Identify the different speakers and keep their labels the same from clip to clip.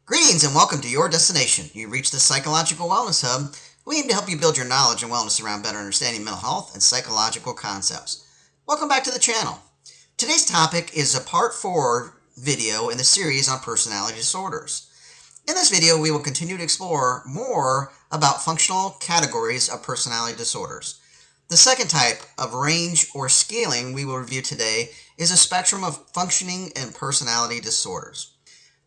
Speaker 1: Greetings and welcome to your destination. You've reached the Psychological Wellness Hub. We aim to help you build your knowledge and wellness around better understanding mental health and psychological concepts. Welcome back to the channel. Today's topic is a part 4 video in the series on personality disorders. In this video, we will continue to explore more about functional categories of personality disorders. The second type of range or scaling we will review today is a spectrum of functioning and personality disorders.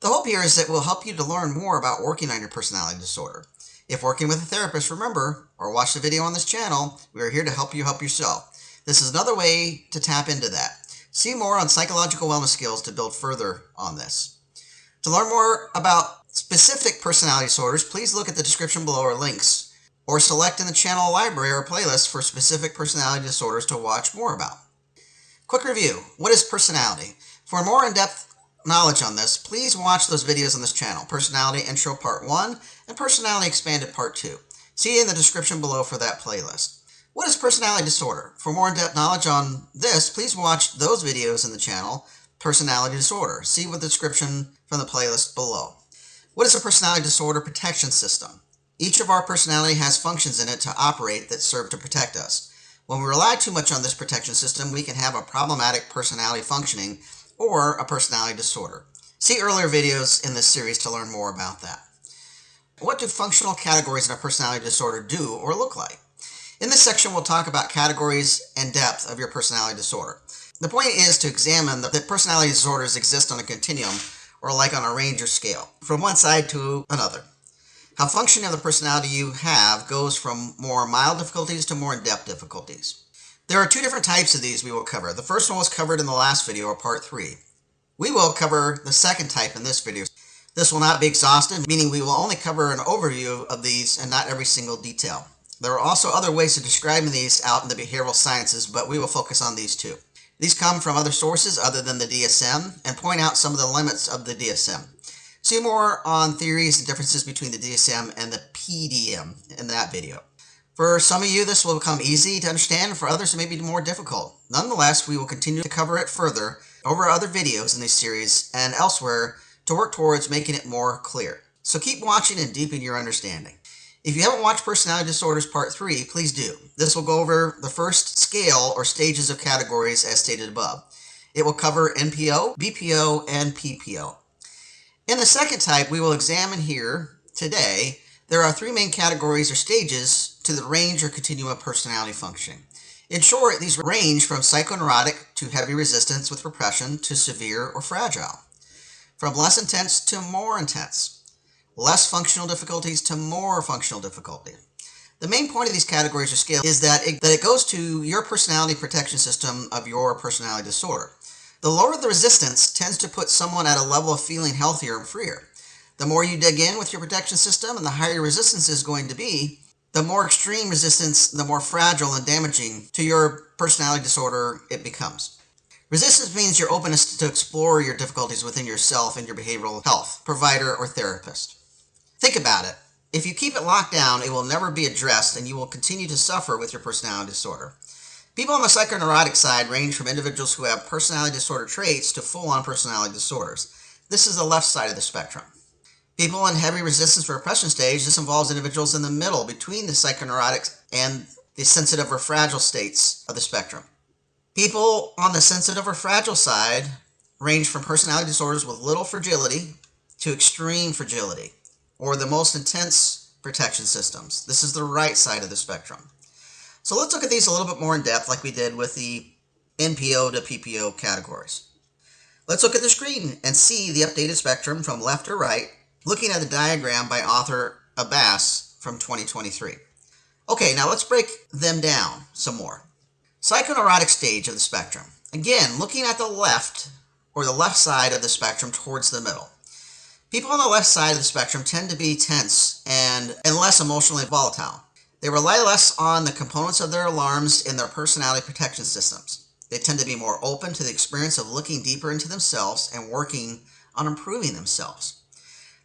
Speaker 1: The hope here is that we'll help you to learn more about working on your personality disorder. If working with a therapist, remember, or watch the video on this channel, we are here to help you help yourself. This is another way to tap into that. See more on psychological wellness skills to build further on this. To learn more about specific personality disorders, please look at the description below or links, or select in the channel library or playlist for specific personality disorders to watch more about. Quick review. What is personality? For more in-depth knowledge on this, please watch those videos on this channel, Personality Intro Part 1 and Personality Expanded Part 2. See in the description below for that playlist. What is personality disorder? For more in-depth knowledge on this, please watch those videos in the channel, Personality Disorder. See the description from the playlist below. What is a personality disorder protection system? Each of our personality has functions in it to operate that serve to protect us. When we rely too much on this protection system, we can have a problematic personality functioning or a personality disorder. See earlier videos in this series to learn more about that. What do functional categories in a personality disorder do or look like? In this section, we'll talk about categories and depth of your personality disorder. The point is to examine that personality disorders exist on a continuum, or like on a range or scale, from one side to another. How functioning of the personality you have goes from more mild difficulties to more in-depth difficulties. There are two different types of these we will cover. The first one was covered in the last video, or part 3. We will cover the second type in this video. This will not be exhaustive, meaning we will only cover an overview of these and not every single detail. There are also other ways of describing these out in the behavioral sciences, but we will focus on these two. These come from other sources other than the DSM and point out some of the limits of the DSM. See more on theories and differences between the DSM and the PDM in that video. For some of you, this will become easy to understand. For others, it may be more difficult. Nonetheless, we will continue to cover it further over other videos in this series and elsewhere to work towards making it more clear. So keep watching and deepen your understanding. If you haven't watched Personality Disorders Part 3, please do. This will go over the first scale or stages of categories as stated above. It will cover NPO, BPO, and PPO. In the second type we will examine here today, there are 3 main categories or stages to the range or continuum of personality functioning. In short, these range from psychoneurotic to heavy resistance with repression to severe or fragile, from less intense to more intense, less functional difficulties to more functional difficulty. The main point of these categories or scale is that it goes to your personality protection system of your personality disorder. The lower the resistance tends to put someone at a level of feeling healthier and freer. The more you dig in with your protection system and the higher your resistance is going to be, the more extreme resistance, the more fragile and damaging to your personality disorder it becomes. Resistance means your openness to explore your difficulties within yourself and your behavioral health provider or therapist. Think about it. If you keep it locked down, it will never be addressed and you will continue to suffer with your personality disorder. People on the psychoneurotic side range from individuals who have personality disorder traits to full-on personality disorders. This is the left side of the spectrum. People in heavy resistance for repression stage, this involves individuals in the middle between the psychoneurotic and the sensitive or fragile states of the spectrum. People on the sensitive or fragile side range from personality disorders with little fragility to extreme fragility, or the most intense protection systems. This is the right side of the spectrum. So let's look at these a little bit more in depth like we did with the NPO to PPO categories. Let's look at the screen and see the updated spectrum from left to right, looking at the diagram by author Abbas from 2023. Okay, now let's break them down some more. Psychoneurotic stage of the spectrum. Again, looking at the left, or the left side of the spectrum towards the middle. People on the left side of the spectrum tend to be tense and less emotionally volatile. They rely less on the components of their alarms in their personality protection systems. They tend to be more open to the experience of looking deeper into themselves and working on improving themselves.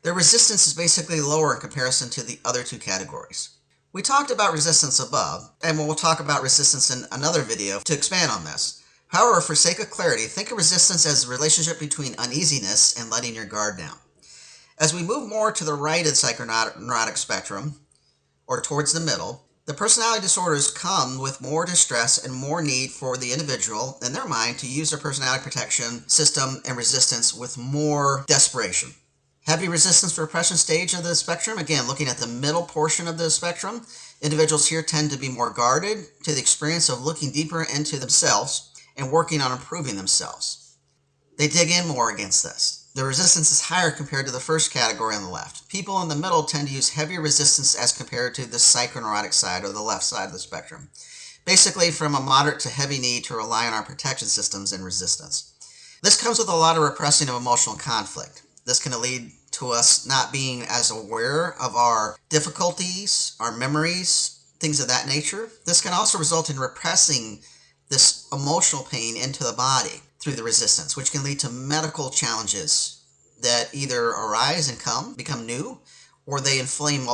Speaker 1: Their resistance is basically lower in comparison to the other 2 categories. We talked about resistance above, and we'll talk about resistance in another video to expand on this. However, for sake of clarity, think of resistance as the relationship between uneasiness and letting your guard down. As we move more to the right of the psychoneurotic spectrum, or towards the middle, the personality disorders come with more distress and more need for the individual and their mind to use their personality protection system and resistance with more desperation. Heavy resistance to repression stage of the spectrum, again, looking at the middle portion of the spectrum, individuals here tend to be more guarded to the experience of looking deeper into themselves and working on improving themselves. They dig in more against this. The resistance is higher compared to the first category on the left. People in the middle tend to use heavier resistance as compared to the psychoneurotic side, or the left side of the spectrum. Basically, from a moderate to heavy need to rely on our protection systems and resistance. This comes with a lot of repressing of emotional conflict. This can lead to us not being as aware of our difficulties, our memories, things of that nature. This can also result in repressing this emotional pain into the body through the resistance, which can lead to medical challenges that either arise and become new, or they inflame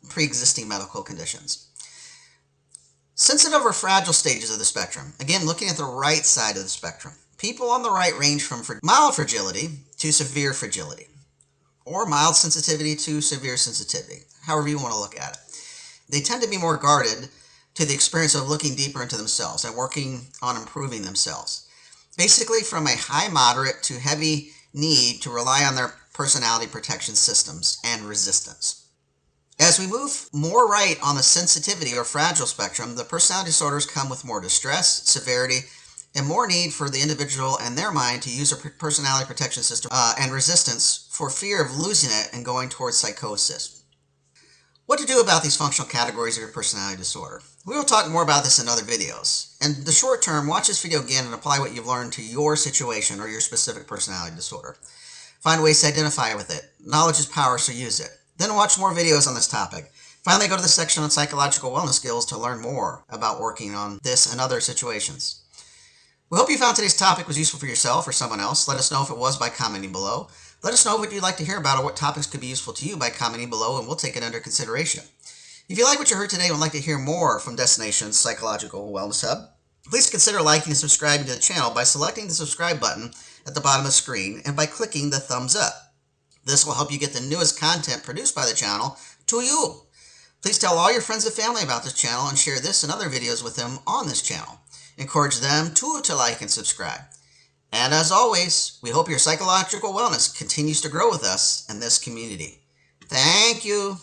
Speaker 1: pre-existing medical conditions. Sensitive or fragile stages of the spectrum. Again, looking at the right side of the spectrum. People on the right range from mild fragility to severe fragility, or mild sensitivity to severe sensitivity, however you want to look at it. They tend to be more guarded to the experience of looking deeper into themselves and working on improving themselves. Basically, from a high, moderate to heavy need to rely on their personality protection systems and resistance. As we move more right on the sensitivity or fragile spectrum, the personality disorders come with more distress, severity, and more need for the individual and their mind to use a personality protection system and resistance for fear of losing it and going towards psychosis. What to do about these functional categories of your personality disorder? We will talk more about this in other videos. In the short term, watch this video again and apply what you've learned to your situation or your specific personality disorder. Find ways to identify with it. Knowledge is power, so use it. Then watch more videos on this topic. Finally, go to the section on psychological wellness skills to learn more about working on this and other situations. We hope you found today's topic was useful for yourself or someone else. Let us know if it was by commenting below. Let us know what you'd like to hear about or what topics could be useful to you by commenting below, and we'll take it under consideration. If you like what you heard today and would like to hear more from Destination's Psychological Wellness Hub, please consider liking and subscribing to the channel by selecting the subscribe button at the bottom of the screen and by clicking the thumbs up. This will help you get the newest content produced by the channel to you. Please tell all your friends and family about this channel and share this and other videos with them on this channel. Encourage them to like and subscribe. And as always, we hope your psychological wellness continues to grow with us in this community. Thank you.